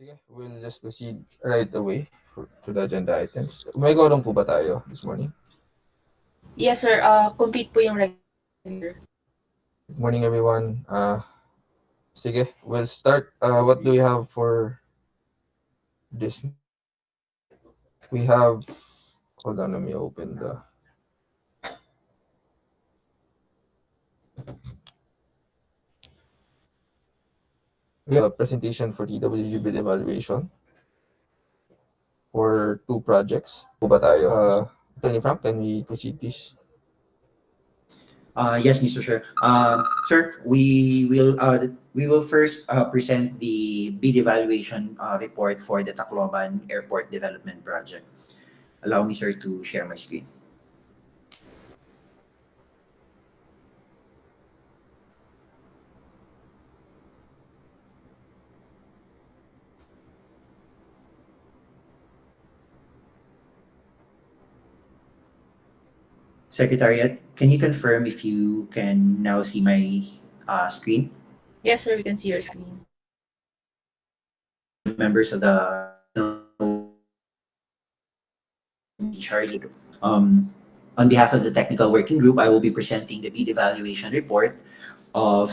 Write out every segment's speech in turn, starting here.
Sige, we'll just proceed right away to the agenda items. May quorum po ba tayo this morning? Yes, sir. Complete po yung regular. Good morning, everyone. Sige, we'll start. What do we have for this? We have, hold on, let me open we have a presentation for TWG bid evaluation for two projects. Po ba tayo? Attorney Frank, can we proceed, please? Yes, Mr. Chair. Sir, we will first present the bid evaluation report for the Tacloban Airport Development Project. Allow me, sir, to share my screen. Secretariat, can you confirm if you can now see my screen? Yes, sir. We can see your screen. Members of the Charlie. On behalf of the technical working group, I will be presenting the bid evaluation report of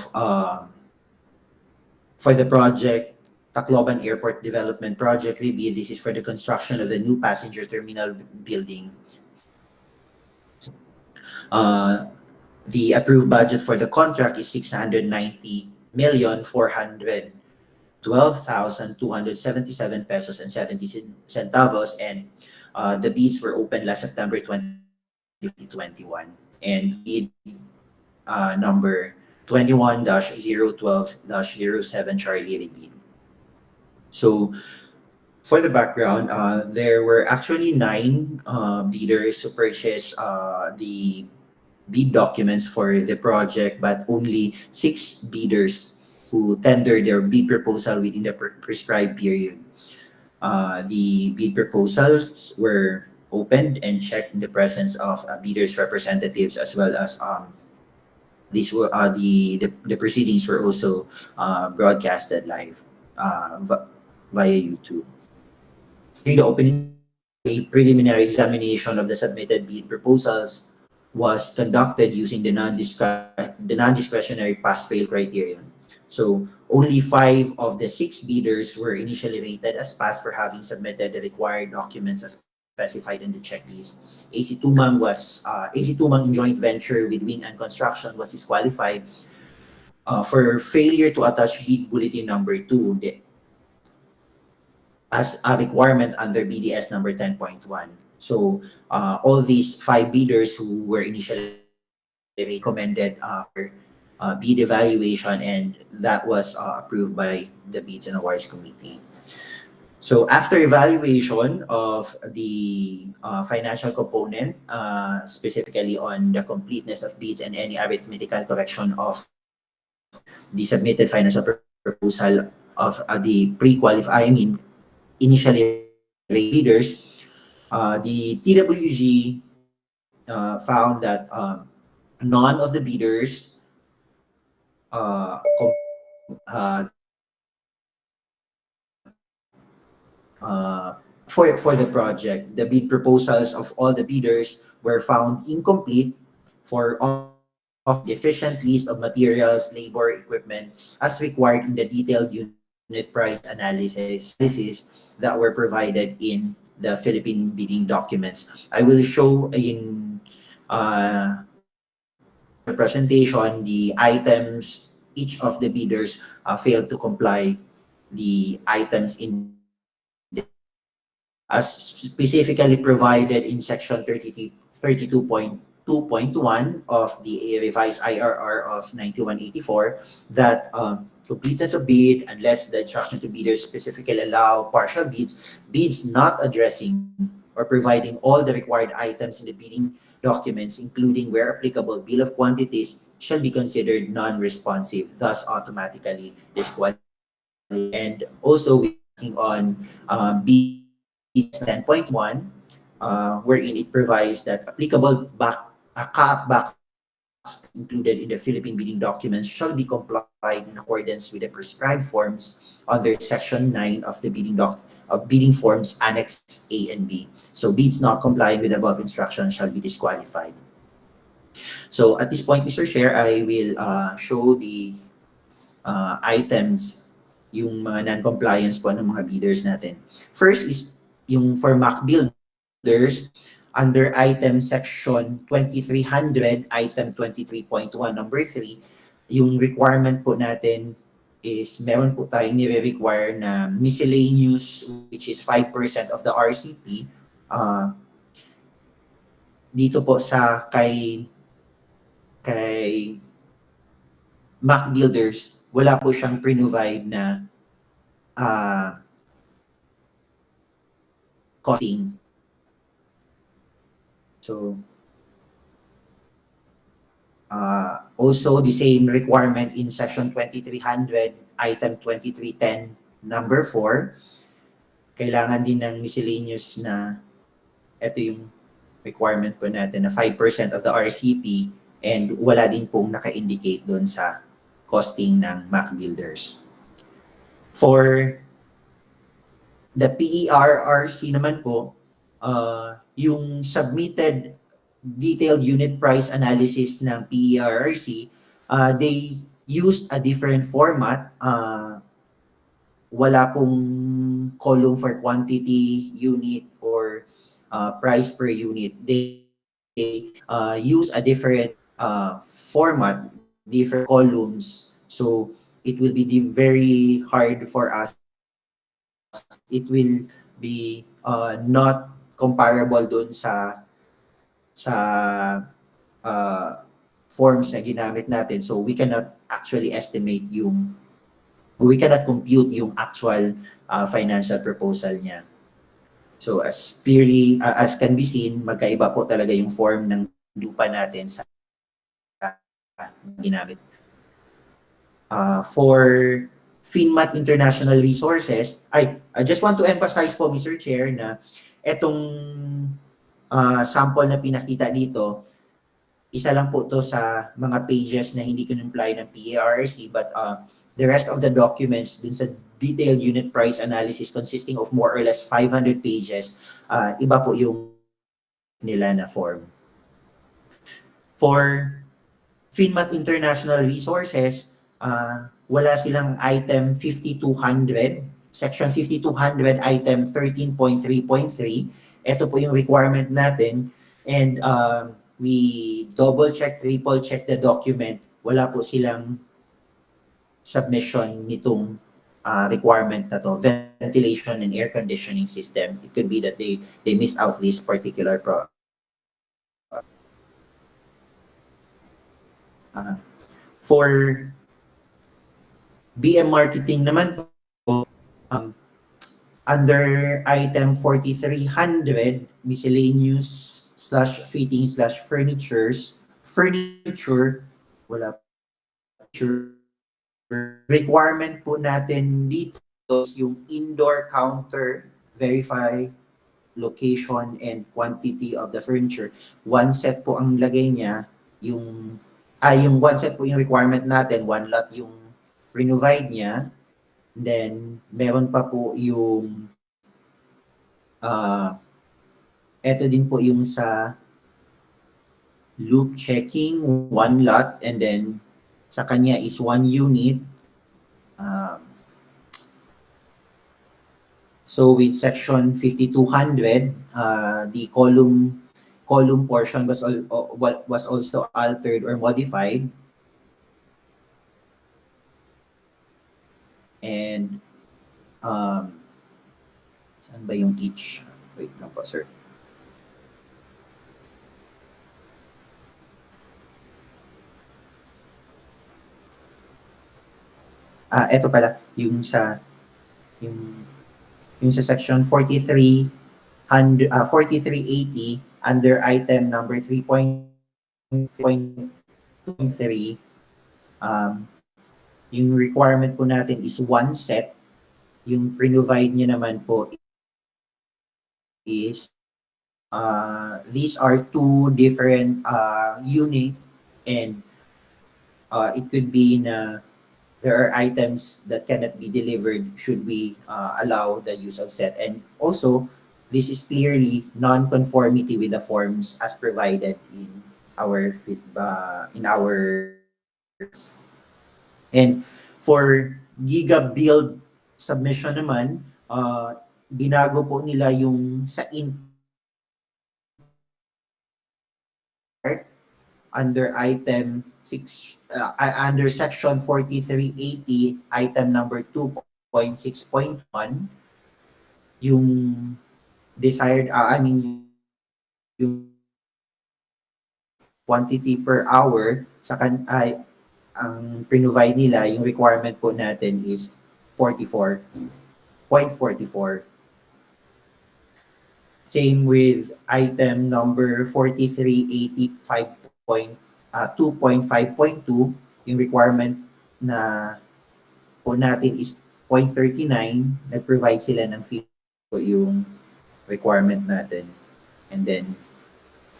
for the project Tacloban Airport Development Project rebid. This is for the construction of the new passenger terminal building. The approved budget for the contract is 690,412,277 pesos and 70 centavos, and the bids were opened last September 2021, and bid number 21-012-07 Charlie rebid. So for the background, there were actually 9 bidders to purchase the bid documents for the project, but only 6 bidders who tendered their bid proposal within the prescribed period. The bid proposals were opened and checked in the presence of bidders' representatives, as well as these were the proceedings were also broadcasted live via YouTube. During the opening, a preliminary examination of the submitted bid proposals was conducted using the non-discretionary pass-fail criterion. So only 5 of the 6 bidders were initially rated as pass for having submitted the required documents as specified in the checklist. AC Tumang in joint venture with Wing and Construction was disqualified for failure to attach bid bulletin number 2 as a requirement under BDS number 10.1. So all these 5 bidders who were initially recommended for bid evaluation, and that was approved by the Bids and Awards Committee. So after evaluation of the financial component, specifically on the completeness of bids and any arithmetical correction of the submitted financial proposal of the initially bidders, the TWG found that none of the bidders for the project. The bid proposals of all the bidders were found incomplete for all of the efficient list of materials, labor, equipment as required in the detailed unit price analysis that were provided in the Philippine bidding documents. I will show in the presentation the items each of the bidders failed to comply the items in as specifically provided in section 32.2.1 of the revised IRR of 9184, that completeness of bid unless the instruction to bidders specifically allow partial bids not addressing or providing all the required items in the bidding documents, including where applicable bill of quantities, shall be considered non-responsive, thus automatically disqualified. And also working on bid 10.1, wherein it provides that applicable CAAP BAC included in the Philippine bidding documents shall be complied in accordance with the prescribed forms under Section 9 of the bidding forms Annex A and B. So bids not complying with above instructions shall be disqualified. So at this point, Mr. Chair, I will show the items, yung mga non-compliance po ng mga bidders natin. First is yung for MAC builders, under item section 2300, item 23.1, number 3, yung requirement po natin is meron po tayong nire-require na miscellaneous, which is 5% of the RCP. Dito po sa kay Mac Builders, wala po siyang pre-provide na costing. So, also the same requirement in section 2300, item 2310, number 4. Kailangan din ng miscellaneous na, ito yung requirement po natin, na 5% of the RCP, and wala din pong naka-indicate doon sa costing ng Mac Builders. For the PERRC naman po, yung submitted detailed unit price analysis ng PERRC, they used a different format. Wala pong column for quantity, unit, or price per unit. They use a different format, different columns. So it will be very hard for us. It will be not comparable dun sa forms na ginamit natin. So we cannot actually we cannot compute yung actual financial proposal niya. So as clearly as can be seen, magkaiba po talaga yung form ng lupa natin sa ginamit. For FinMat International Resources, I just want to emphasize po, Mr. Chair, na etong sample na pinakita dito, isa lang po to sa mga pages na hindi comply ng PERC, but the rest of the documents dun sa detailed unit price analysis consisting of more or less 500 pages, iba po yung nila na form. For FinMat International Resources, wala silang item 5200, section 5200, item 13.3.3. Ito po yung requirement natin, and we double check, triple check the document. Wala po silang submission nitong requirement na to, ventilation and air conditioning system. It could be that they missed out this particular for BM marketing naman po, under item 4300, miscellaneous / fitting / furniture, wala furniture. Requirement po natin dito is yung indoor counter, verify location and quantity of the furniture. One set po ang lagay niya, yung one set po yung requirement natin, one lot yung provide niya. Then meron pa po yung eto din po yung sa loop checking, one lot, and then sa kanya is one unit. So with section 5200, the column portion was also altered or modified. And saan ba yung each? Wait lang po, sir. Ito pala yung sa section 4380 under item number 3.3, yung requirement po natin is one set. Yung provide niya naman po is these are two different unit, And it could be na there are items that cannot be delivered should we allow the use of set. And also, this is clearly non-conformity with the forms as provided in our in our and for Giga Build submission naman, binago po nila yung sa under item 6 under section 4380 item number 2.6.1 yung desired I mean yung quantity per hour sa ay ang provide nila yung requirement po natin is 44.44. Same with item number 4385.2.5.2, yung requirement na po natin is 0.39, nag-provide sila ng fee po yung requirement natin. And then,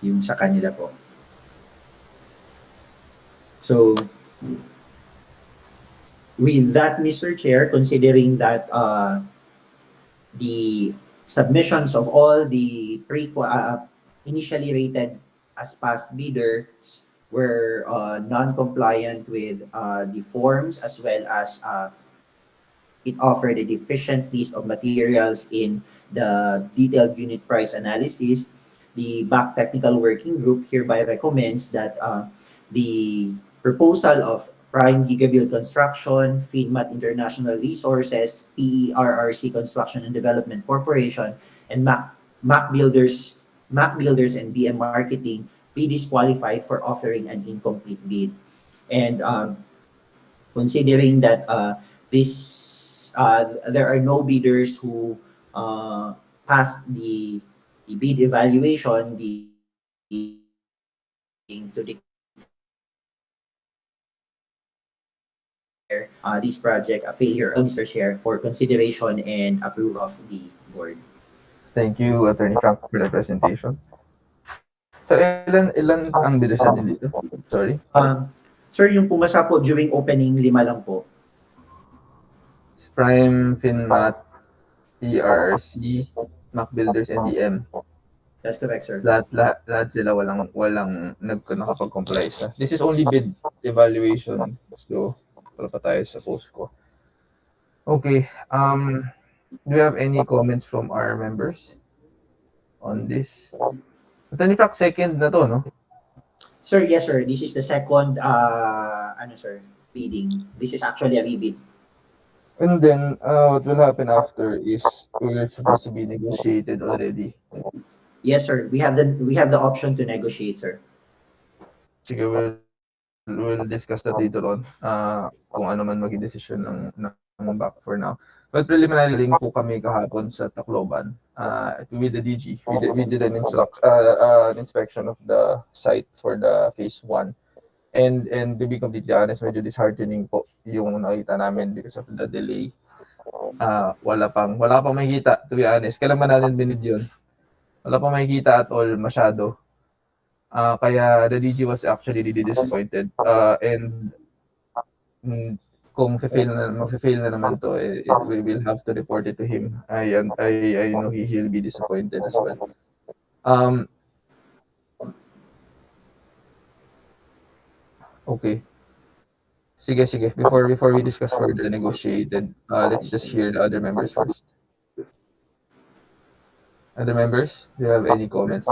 yung sa kanila po. So, with that, Mr. Chair, considering that the submissions of all the initially rated as past bidders were non-compliant with the forms, as well as it offered a deficient list of materials in the detailed unit price analysis. The BAC Technical Working Group hereby recommends that the proposal of Prime Gigabuild Construction, FinMat International Resources, PERRC Construction and Development Corporation, and Mac Builders and BM Marketing be disqualified for offering an incomplete bid. And considering that there are no bidders who passed the bid evaluation, to this project a failure, Mr. Chair, for consideration and approve of the board. Thank you, Attorney Frank, for the presentation. So, ilan ang bidders natin dito? Sorry. Sir, yung pumasa po during opening, 5 lang po. Prime, FinMat, PRRC, Mac Builders, and DM. That's correct, sir. Lahat sila walang nakapag-comply sa. This is only bid evaluation. So, wala pa tayo sa post ko. Okay. Do you have any comments from our members on this? Attorney Frank, second na to, no? Sir, yes, sir. This is the second, bidding. This is actually a rebid. And then, what will happen after is we're supposed to be negotiated already. Yes, sir. We have the option to negotiate, sir. Sige, we'll discuss that later on. Kung ano man maging decision ng BAC for now. But preliminary link po kami kahapon sa Tacloban with the DG. We did an inspection of the site for the phase 1. And to be completely honest, medyo disheartening po yung nakita namin because of the delay. Wala pang makikita, to be honest. Kailan ba natin binid yun? Wala pang makikita at all masyado. Kaya the DG was actually really disappointed. And kung mag-fail na naman to, we will have to report it to him. I know he'll be disappointed as well. Okay. Sige. Before we discuss further negotiated, let's just hear the other members first. Other members, do you have any comments?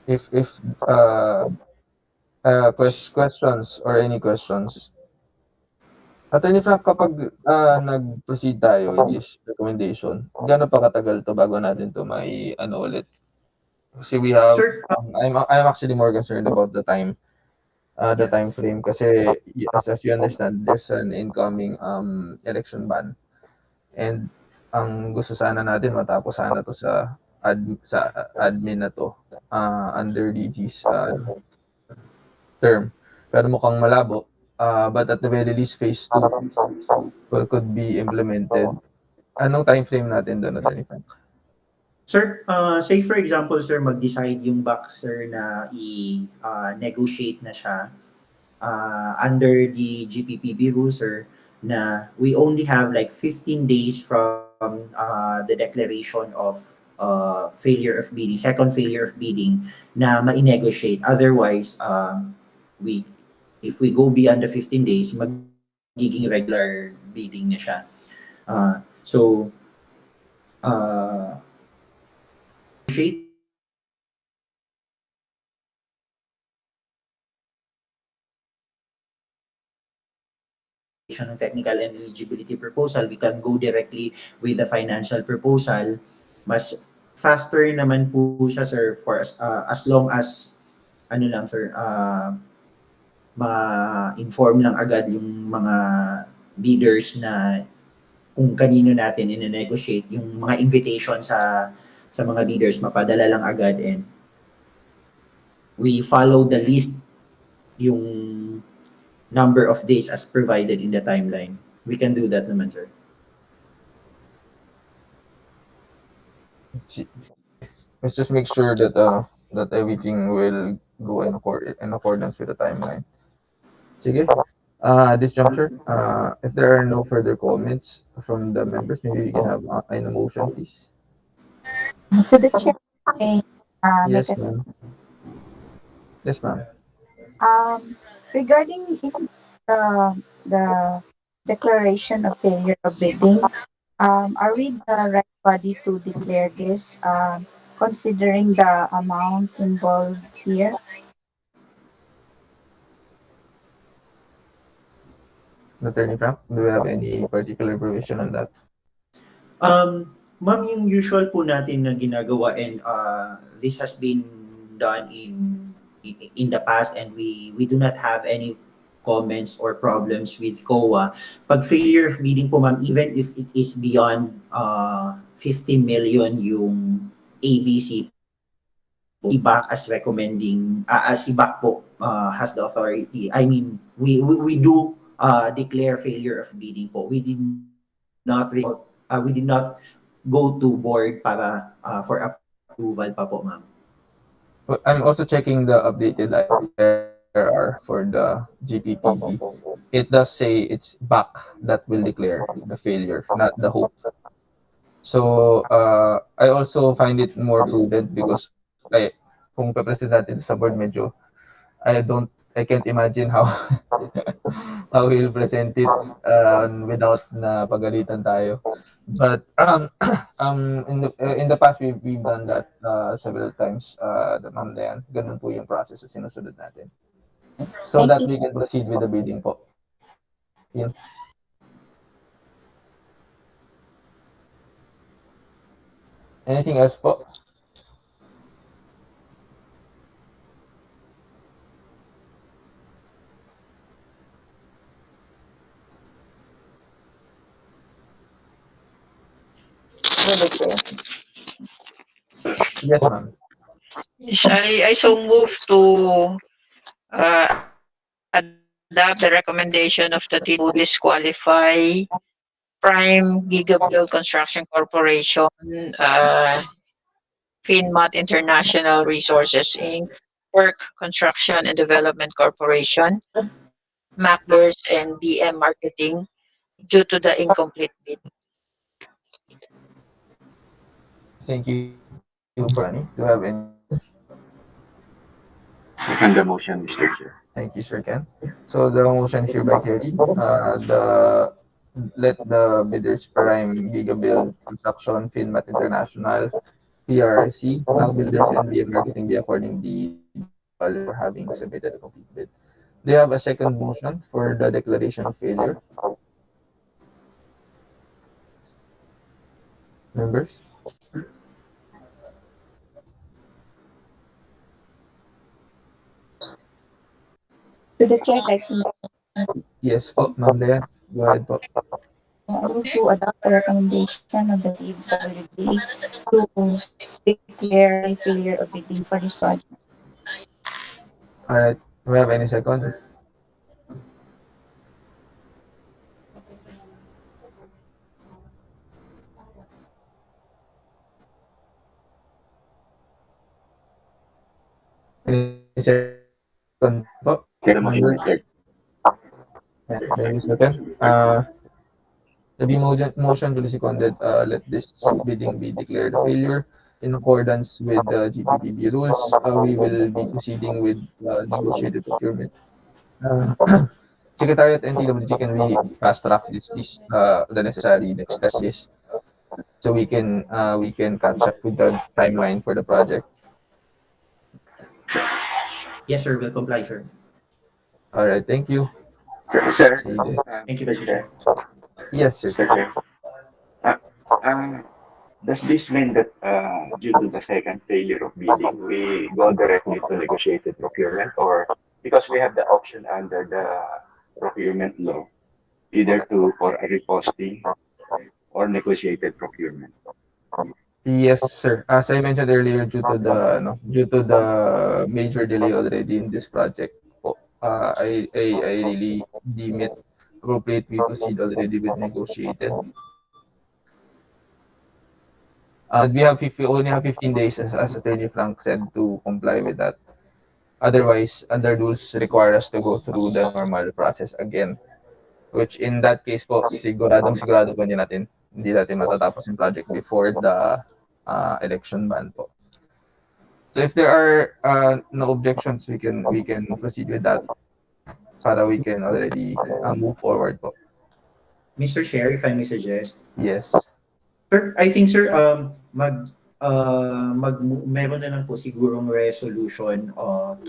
If questions or any questions. Attorney Frank, kapag nag-proceed tayo with this recommendation, gaano pa katagal to bago natin to may ulit? Kasi we have, Sir, I'm actually more concerned about the time frame kasi as you understand, there's an incoming election ban. And ang gusto sana natin matapos sana to sa admin na to under DG's term. Pero mukhang malabo But at the very least, phase 2 could be implemented. Anong time frame natin doon, Attorney Frank? Sir, say for example, sir, mag-decide yung boxer na i-negotiate na siya under the GPPB rules, sir, na we only have like 15 days from the declaration of failure of bidding, second failure of bidding na ma-negotiate. Otherwise, we if we go beyond the 15 days, magiging regular bidding na siya. So, negotiate ng technical and eligibility proposal, we can go directly with the financial proposal. Mas faster naman po siya, sir, for as long as ano lang, sir, ma-inform lang agad yung mga bidders na kung kanino natin i-negotiate yung mga invitation sa mga bidders, mapadala lang agad, and we follow the list, yung number of days as provided in the timeline. We can do that naman, sir. Let's just make sure that that everything will go in accordance with the timeline. Sige. This juncture, if there are no further comments from the members, maybe we can have a motion, please. To the chair, may Yes, make a ma'am. Yes, ma'am. regarding if the declaration of failure of bidding, are we the right body to declare this, considering the amount involved here? Attorney Frank, do you have any particular provision on that? Ma'am, yung usual po natin na ginagawa, and this has been done in the past, and we do not have any comments or problems with COA. Pag failure of bidding po, ma'am, even if it is beyond 50 million yung ABC, si BAC as recommending, si BAC po has the authority. I mean, we do declare failure of bidding po. We did not go to board para for approval pa po, ma'am. Well, I'm also checking the updated IRR for the GPPB. It does say it's BAC that will declare the failure, not the hope. So, I also find it more prudent because kung pe-present natin sa board, medyo I can't imagine how how he'll present it without na pagalitan tayo. But in the past we've done that several times, ma'am Dayan. Ganun po yung process na sinusunod natin. So Thank that you. we can proceed with the bidding po. Yun. Anything else po? Yes, ma'am. Yes, I so move to adopt the recommendation of the TILO disqualify Prime Gigabuild Construction Corporation, Finmat International Resources Inc., Work Construction and Development Corporation, Macbers, and DM Marketing due to the incomplete bid. Thank you for Rani. Do you have any? Second the motion, Mr. Chair. Thank you, Sir Ken. So the motion is hereby carried. Let the bidders Prime Gigabuild Construction, Finmat International, PRC, Mal Builders, and BM Marketing be accordingly disqualified for having submitted a complete bid. Do you have a second motion for the declaration of failure? Members? To the chair, like to Yes po, Ma'am Dayan. Go ahead po. move to adopt the recommendation of the TWD to declare failure of bidding for this project. Alright. Do we have any second? Any second po? Second the motion, Members? Mr. Yeah, thank you, second. The B motion duly seconded, let this bidding be declared a failure. In accordance with the GPPB rules, we will be proceeding with negotiated procurement. Uh, Secretariat and TWG, can we fast track this, please? The necessary next steps is so we can catch up with the timeline for the project. Yes, sir. Will comply, sir. All right, thank you. Sir, See you. Thank you, Mr. Mr. Chair. Chair. Yes, sir. Mr. Chair. Uh, uh, does this mean that due to the second failure of bidding, we go directly to negotiated procurement, or because we have the option under the procurement law, either to for a reposting or negotiated procurement? Yes, sir. As I mentioned earlier, due to the major delay already in this project, po, I really deem it appropriate we proceed already with negotiated. We only have 15 days, as Attorney Frank said, to comply with that. Otherwise, other rules require us to go through the normal process again. Which in that case po, sigurado po hindi natin matatapos yung project before the election ban po. So if there are no objections, we can proceed with that para we can already move forward po. Mr. Chair, if I may suggest. Yes. Sir, I think, sir, meron na lang po sigurong resolution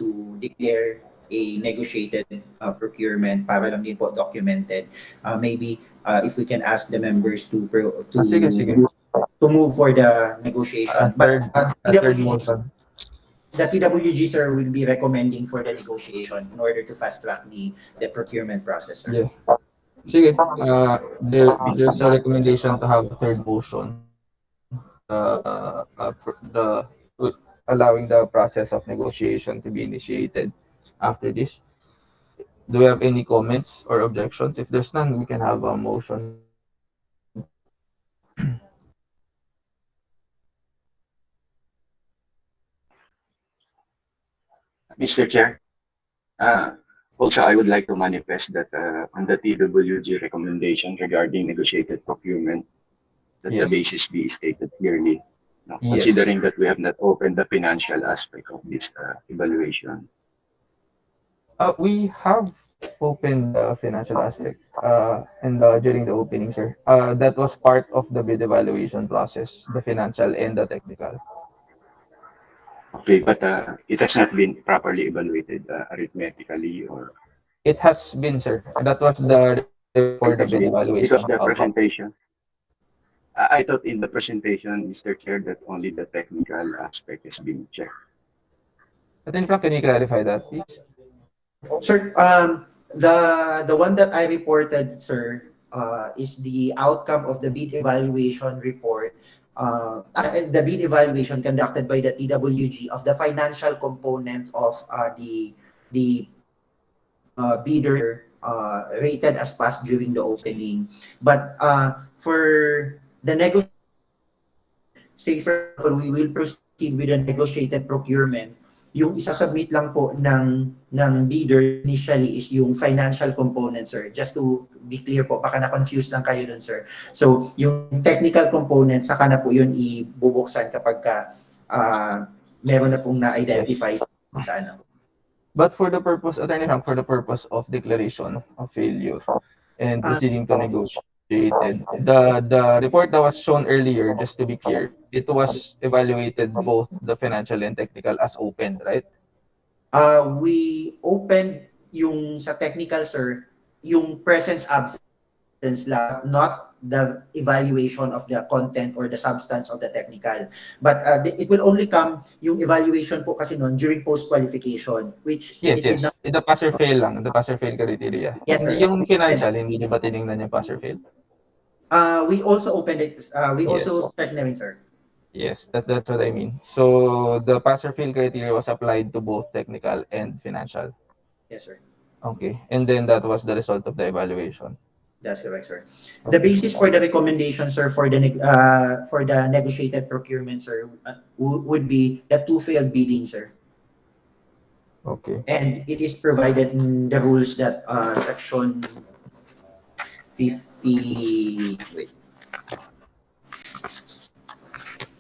to declare a negotiated procurement para lang din po documented. Maybe if we can ask the members to Sige, sige. to move for the negotiation. Third TWG, motion. the TWG, sir, will be recommending for the negotiation in order to fast track the procurement process, sir. Yeah. Sige. There's a recommendation to have a third motion. Allowing the process of negotiation to be initiated after this. Do we have any comments or objections? If there's none, we can have a motion. Mr. Chair, also I would like to manifest that on the TWG recommendation regarding negotiated procurement, that the Yes. basis be stated clearly, no, Yes. considering that we have not opened the financial aspect of this evaluation. We have opened the financial aspect and during the opening, sir. That was part of the bid evaluation process, the financial and the technical. Okay, but it has not been properly evaluated arithmetically, or It has been, sir. That was the for the bid evaluation. because the presentation. I thought in the presentation, Mr. Chair, that only the technical aspect is being checked. Attorney Frank, can you clarify that, please? Sir, the one that I reported, sir, is the outcome of the bid evaluation report. The bid evaluation conducted by the TWG of the financial component of the bidder rated as passed during the opening. But for the negotiation, say for example, we will proceed with the negotiated procurement. Yung isasubmit lang po ng bidder initially is yung financial component, sir. Just to be clear po, baka na-confuse lang kayo dun, sir. So, yung technical component, saka na po yun ibubuksan kapag meron na pong na-identify sa ano. But for the purpose, Attorney Frank, for the purpose of declaration of failure and proceeding to negotiated, the report that was shown earlier, just to be clear, it was evaluated both the financial and technical as opened, right? We opened yung sa technical, sir, yung presence absence lang, not the evaluation of the content or the substance of the technical. But it will only come yung evaluation po kasi noon during post-qualification, which Yes, it did yes. not. The pass or fail lang, the pass or fail criteria. Yes, sir. Yung financial, hindi nyo ba tinignan yung pass or fail? We also opened it. We Yes. also checked na rin, sir. Yes, that's what I mean. So the pass or fail criteria was applied to both technical and financial. Yes, sir. Okay, and then that was the result of the evaluation. That's correct, sir. The basis for the recommendation, sir, for the negotiated procurement, sir, would be the two failed bidding, sir. Okay. And it is provided in the rules that section 50, wait,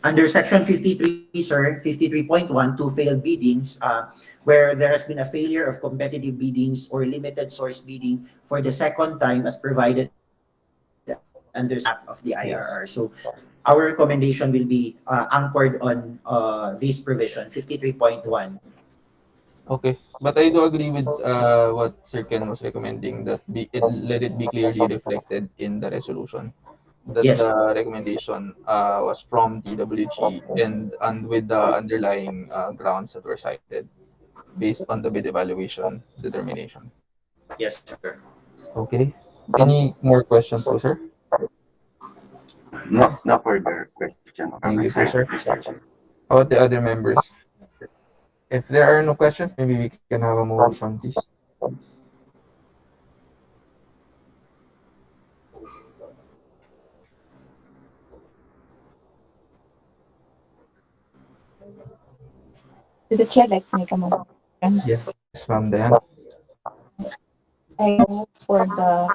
under section 53, sir, 53.1, to failed biddings, where there has been a failure of competitive biddings or limited source bidding for the second time as provided under section 7 of the IRR. So Yes. our recommendation will be anchored on this provision, 53.1. Okay. But I do agree with what Sir Ken was recommending, that let it be clearly reflected in the resolution that Yes, the recommendation was from TWG and with the underlying grounds that were cited based on the bid evaluation determination. yes, sir. Okay. Any more questions po, sir? No further question on my Thank you side po, at sir. this time. How about the other members? If there are no questions, maybe we can have a motion, please. To the chair, like to make a motion. Yes, ma'am, Dayan. I move for the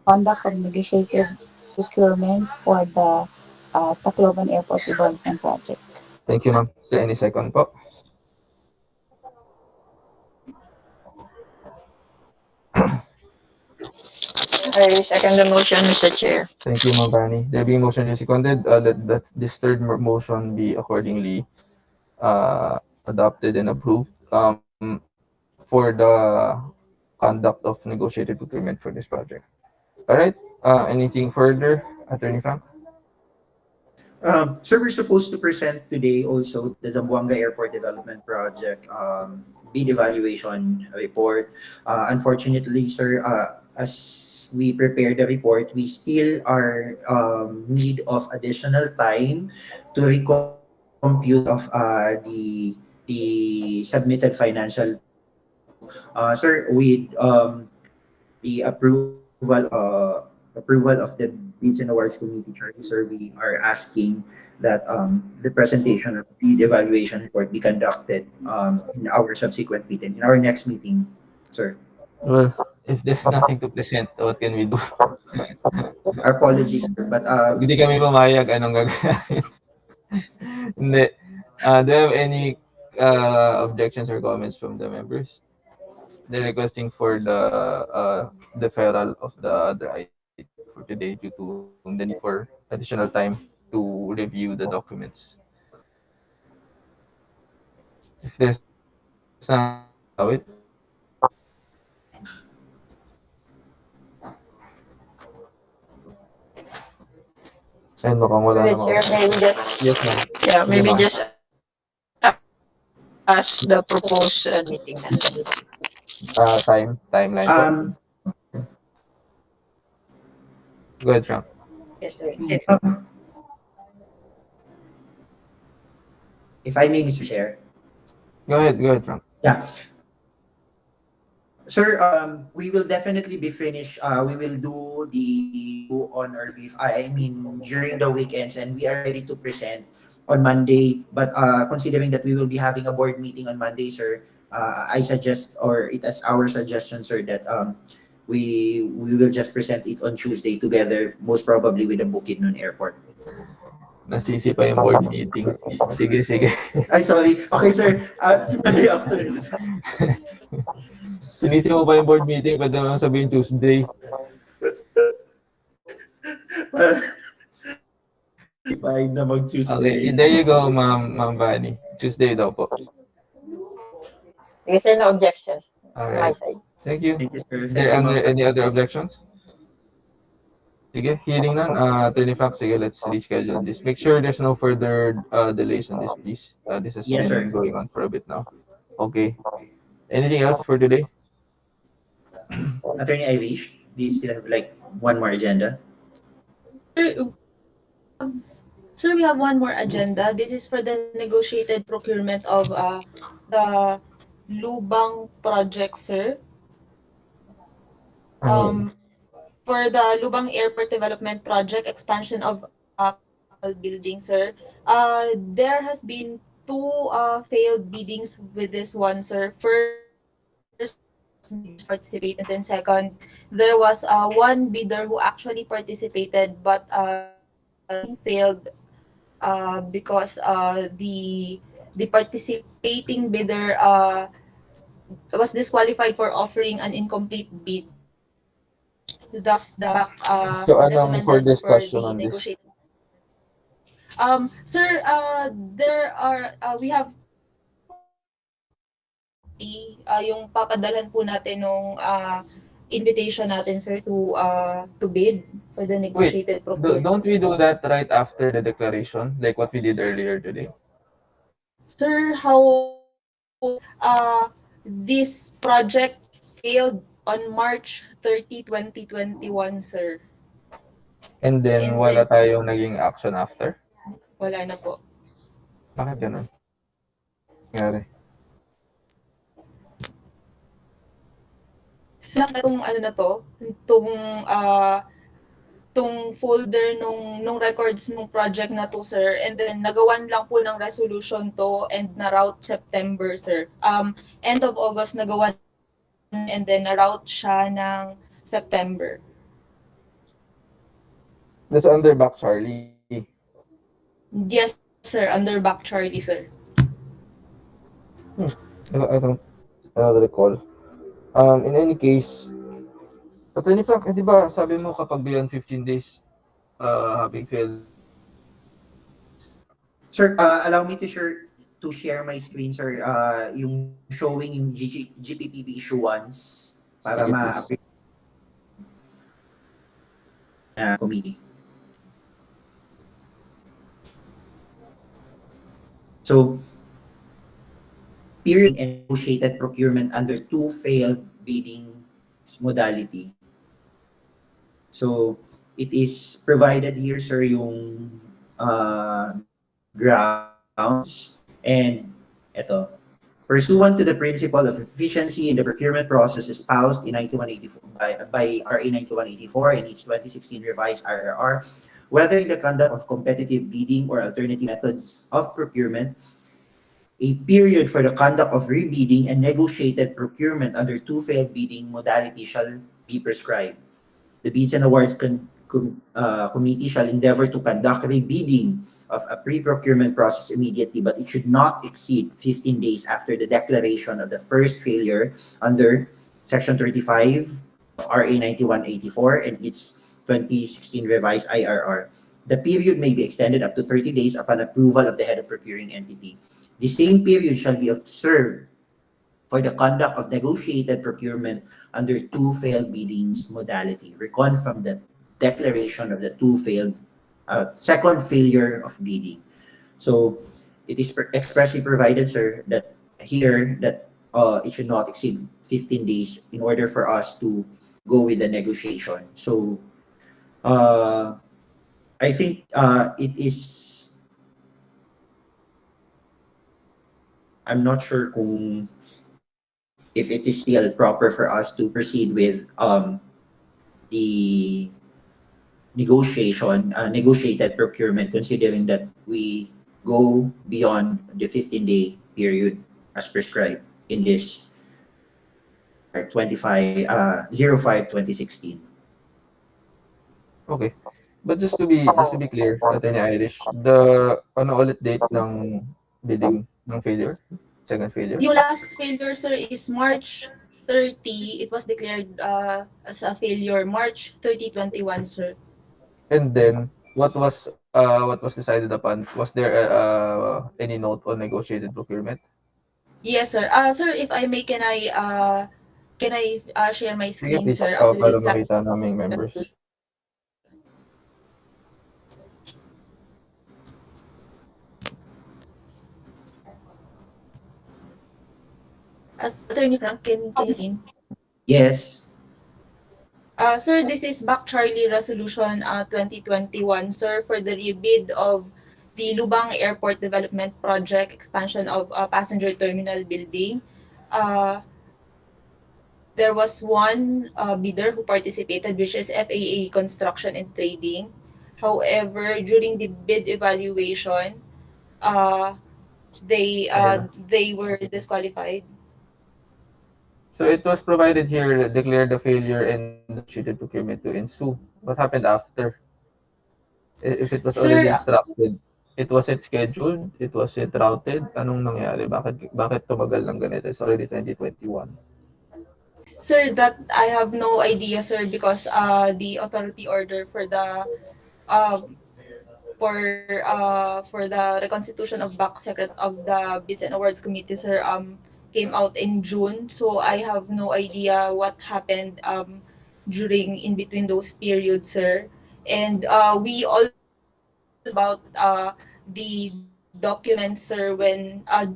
conduct of negotiated procurement for the Tacloban Airport Development Project. Thank you, ma'am. Is there any second po? I second the motion, Mr. Chair. Thank you, ma'am Bani. There being motion is seconded, that this third motion be accordingly adopted and approved for the conduct of negotiated procurement for this project. All right. Anything further, Attorney Frank? Sir, we're supposed to present today also the Zamboanga Airport Development Project bid evaluation report. Unfortunately, sir, as we prepare the report, we still are need of additional time to recompute the amount of the submitted financial plan. So, sir, with the approval of the Bids and Awards Committee, Charlie, sir, we are asking that the presentation of the evaluation report be conducted in our subsequent meeting, in our next meeting, sir. Well, if there's nothing to present, what can we do? Our apologies, sir, but Hindi kami pumayag, anong gagawin? Hindi. Do you have any objections or comments from the members? They're requesting for the deferral of the other item for today due to the need for additional time to review the documents. If there's none, we can allow it. And mukhang wala Through the namang chair, maybe objection. just, Yes, ma'am. yeah, Sige, maybe ma'am. just ask the proposed meeting na. Timeline po. um, Go ahead, Frank. Yes, sir. if I may, Mr. Chair. Go ahead, Frank. Yeah. Sir, we will definitely be finished. We will do the on or I mean during the weekends, and we are ready to present on Monday. But considering that we will be having a board meeting on Monday, sir, I suggest, or it is our suggestion, sir, that we will just present it on Tuesday together, most probably with the Bukidnon Airport. Nasisi pa yung board meeting. Sige. Ay, sorry. Okay, sir. Monday afternoon. Sinisi mo pa yung board meeting, pwede mo sabihin Tuesday. Fine na mag-Tuesday. Okay, there you go, Ma'am Bani. Tuesday daw po. Is there no objection on my Alright. side? Thank you. Thank you, sir. Is Thank there you, ma'am. any other objections? Sige, hearing none. Attorney Frank, sige, let's reschedule this. Make sure there's no further delays on this, please. This has Yes, been sir. going on for a bit now. Okay. Anything else for today? Attorney Irish, do you still have like one more agenda? Sir, we have one more agenda. This is for the negotiated procurement of the Lubang project, sir. Ano yun? For the Lubang Airport Development Project, expansion of capital building, sir. There has been two failed biddings with this one, sir. First, no bidders participate, and then second, there was one bidder who actually participated, but the bidding failed because the participating bidder was disqualified for offering an incomplete bid. Thus, the BAC So, anong for recommended for discussion the on this? negotiated. Sir, there are we have yung papadalhan po natin nung invitation natin, sir, to bid for the Wait, negotiated procurement. don't we do that right after the declaration, like what we did earlier today? Sir, however, this project failed on March 30, 2021, sir. And then, And wala then, tayong naging action after? wala na po. Bakit ganun? Nangyari? Sila itong ano na to, itong tong folder nung records nung project na to, sir, and then nagawan lang po ng resolution to and na route September, sir. End of August nagawan and then na route siya ng September. That's under back Charlie. Yes, sir, under back Charlie, sir. I don't recall. In any case, Attorney Frank, di ba sabi mo kapag beyond 15 days, having failed Sir, allow me to share my screen, sir. Yung showing yung GPPB issuance para sige, please. ma-approve na committee. So, period and negotiated procurement under two failed bidding modality. So, it is provided here, sir, yung grounds and ito. Pursuant to the principle of efficiency in the procurement process espoused in 9184 by RA 9184 and its 2016 revised RRR, whether in the conduct of competitive bidding or alternative methods of procurement, a period for the conduct of rebidding and negotiated procurement under two failed bidding modality shall be prescribed. The Bids and Awards Committee shall endeavor to conduct rebidding of a pre-procurement process immediately, but it should not exceed 15 days after the declaration of the first failure under Section 35 of RA 9184 and its 2016 revised IRR. The period may be extended up to 30 days upon approval of the head of procuring entity. The same period shall be observed for the conduct of negotiated procurement under two failed biddings modality, recon from the declaration of the second failure of bidding. So it is expressly provided, sir, that here that it should not exceed 15 days in order for us to go with the negotiation. So I think it is, I'm not sure kung if it is still proper for us to proceed with the negotiated procurement, considering that we go beyond the 15-day period as prescribed in this 05/2016. Okay. But just to be clear, Attorney Irish, the ano ulit date ng bidding ng failure? Second failure? Yung last failure, sir, is March 30. It was declared as a failure March 30, 21, sir. And then what was decided upon? Was there any note on negotiated procurement? Yes, sir. Sir, if I may, can I share my Sige, screen, please. sir? We Para will have makita naming members. Attorney Frank, can you see? Yes. Sir, this is BAC Charlie Resolution 2021, sir, for the rebid of the Lubang Airport Development Project expansion of passenger terminal building. There was one bidder who participated, which is FAA Construction and Trading. However, during the bid evaluation, uh, they were disqualified. So it was provided here, declare the failure and negotiated procurement to ensue. What happened after? If it was already Sir, instructed, it wasn't scheduled, it wasn't routed, anong nangyari? Bakit tumagal ng ganito? It's already 2021. sir, that I have no idea, sir, because the authority order uh for the reconstitution of back secret of the bids and awards committee, sir, came out in June. So I have no idea what happened during in between those periods, sir. And we also discussed about the documents, sir, when I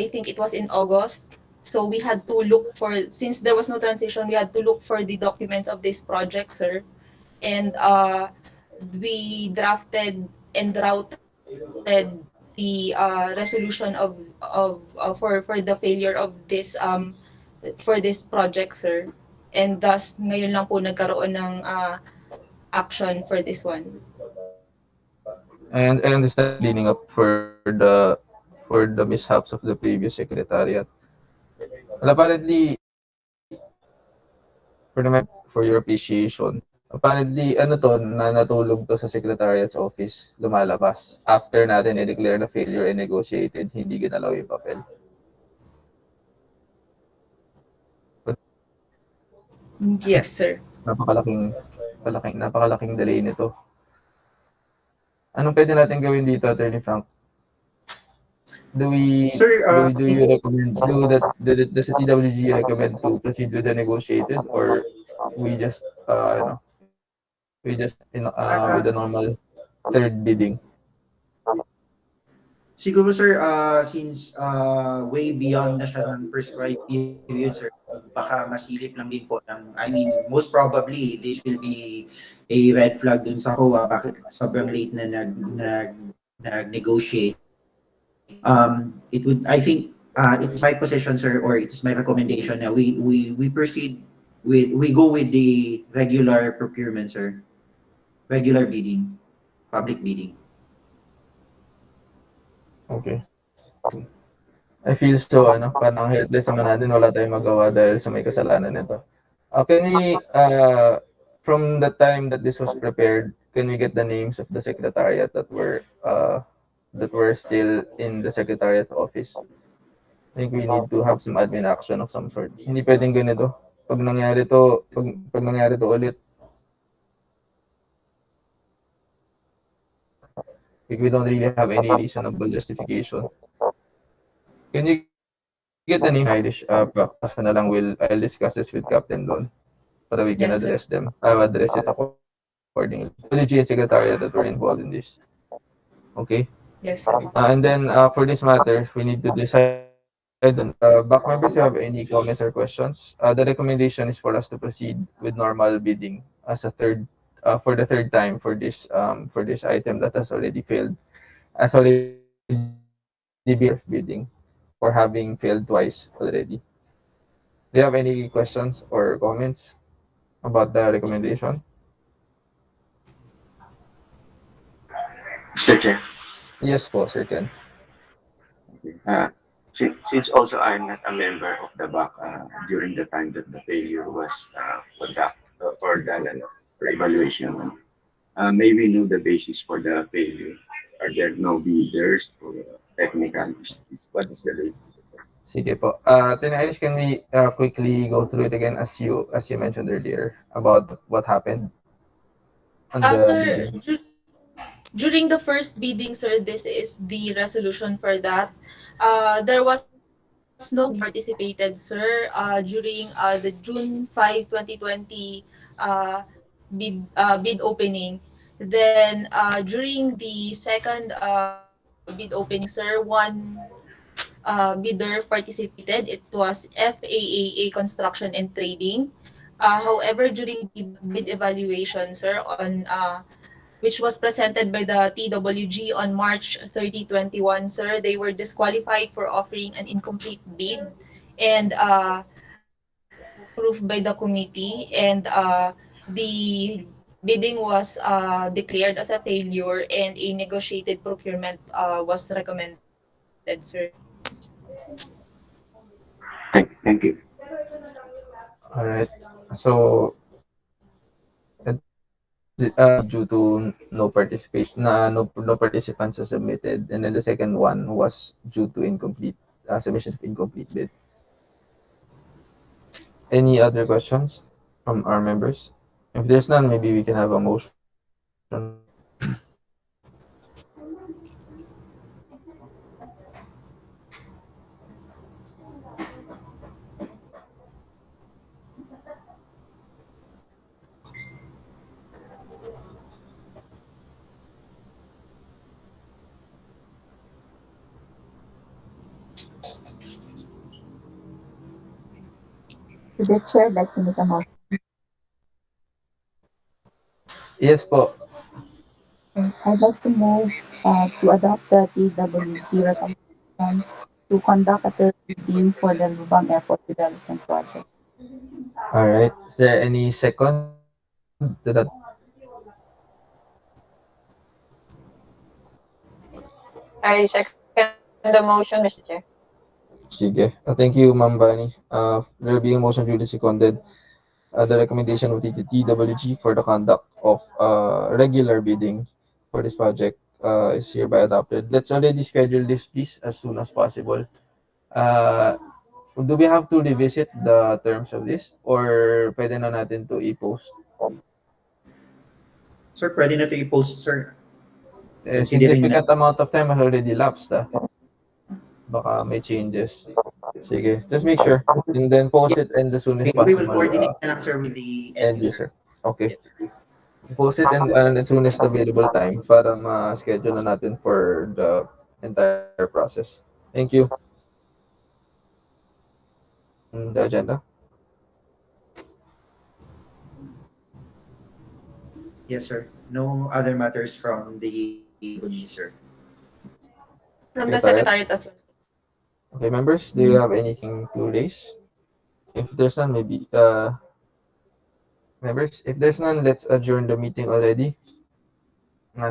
think it was in August. So we had to look for, since there was no transition, we had to look for the documents of this project, sir. And we drafted and routed the resolution for the failure of this for this project, sir. And thus ngayon lang po nagkaroon ng action for this one. And I understand you're cleaning up for the mishaps of the previous secretariat. Well, apparently, for your appreciation, apparently, ano to, na natulog to sa secretariat's office, lumalabas. After natin i-declare na failure and negotiated, hindi ginalaw yung papel. Yes, sir. Napakalaking delay nito. Anong pwede natin gawin dito, Attorney Frank? Do we Sir, do you recommend does the TWG recommend to proceed with the negotiated, or we just with the normal third bidding? siguro sir, since way beyond na siya ng prescribed period, sir, baka masilip lang din po ng, I mean, most probably, this will be a red flag dun sa COA, bakit sobrang late na nag-negotiate. It would, I think, it's my position, sir, or it's my recommendation na we proceed we go with the regular procurement, sir. Regular bidding, public bidding. Okay. I feel so, parang helpless naman natin, wala tayong magawa dahil sa may kasalanan nito. Can we, from the time that this was prepared, can we get the names of the secretariat that were still in the secretariat's office? I think we need to have some admin action of some sort. Hindi pwedeng ganito. Pag nangyari to ulit, we don't really have any reasonable justification. Can you get the name Irish? Practice na lang. I'll discuss this with Captain Don para we can Yes, sir. address them. I'll address it accordingly. TWG and Secretariat that were involved in this. Okay? Yes, sir. And then for this matter, we need to decide on back members who have any comments or questions. The recommendation is for us to proceed with normal bidding as a third for the third time for this item that has already failed. Has already been bidding for having failed twice already. Do you have any questions or comments about the recommendation? Mr. Chair. Yes po, Sir Ken. Okay. Since also I'm not a member of the BAC during the time that the failure was conducted or done for evaluation, may we know the basis for the failure? Are there no bidders or technical issues? What is the basis? Sige po. Irish, can we quickly go through it again as you mentioned earlier about what happened on the Sir, bidding? during the first bidding, sir, this is the resolution for that. There was no participated, sir, during the June 5, 2020 bid opening. Then during the second bid opening, sir, one bidder participated. It was FAAA Construction and Trading. However, during the bid evaluation, sir, on which was presented by the TWG on March 30, 2021, sir, they were disqualified for offering an incomplete bid, and that was approved by the committee, and the bidding was declared as a failure, and a negotiated procurement was recommended, sir. sir. Thank you. All right. So, due to no participation, no participants are submitted, and then the second one was due to incomplete submission of incomplete bid. Any other questions from our members? If there's none, maybe we can have a motion to approve. To the chair, like to make a motion. Yes po. I'd like to move to adopt the TWC recommendation to conduct a third reading for the Lubang Airport Development Project. All right. Is there any second to that motion? I second the motion, Mr. Chair. Sige. Thank you, Ma'am Bani. There being a motion duly seconded, the recommendation of the TWG for the conduct of regular bidding for this project is hereby adopted. Let's already schedule this, please, as soon as possible. Uh, do we have to revisit the terms of this or pwede na natin to i-post? Sir, pwede na ito i-post, sir. Considering na, Significant amount of time has already lapsed. Baka may changes. Sige, just make sure. And then post it in the soonest we will possible coordinate na lang, sir, with the end end user. user. Okay. Post it in as soon as available time para ma-schedule na natin for the entire process. Thank you. Anything else on the agenda? Yes, sir. No other matters from the TWG, sir. From the Secretariat? secretariat as well. Okay, members, do you have anything to raise? If there's none, maybe members, if there's none, let's adjourn the meeting already.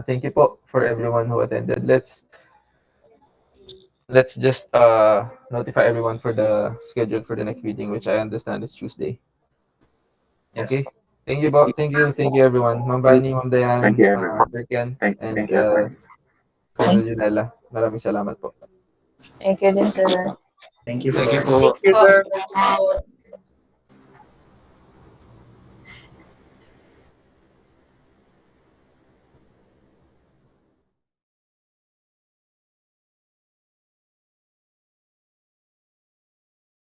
Thank you po for everyone who attended. Let's just notify everyone for the schedule for the next meeting, which I understand is Tuesday. Yes. Okay. Thank you, po. Thank you, everyone. Ma'am Bani, Ma'am Thank Dayan, you, everyone. Berkian, and Thank you, everyone. Colonel Junella. Maraming salamat po. Thank you din, sir. Thank you Thank you po. po. Thank you po.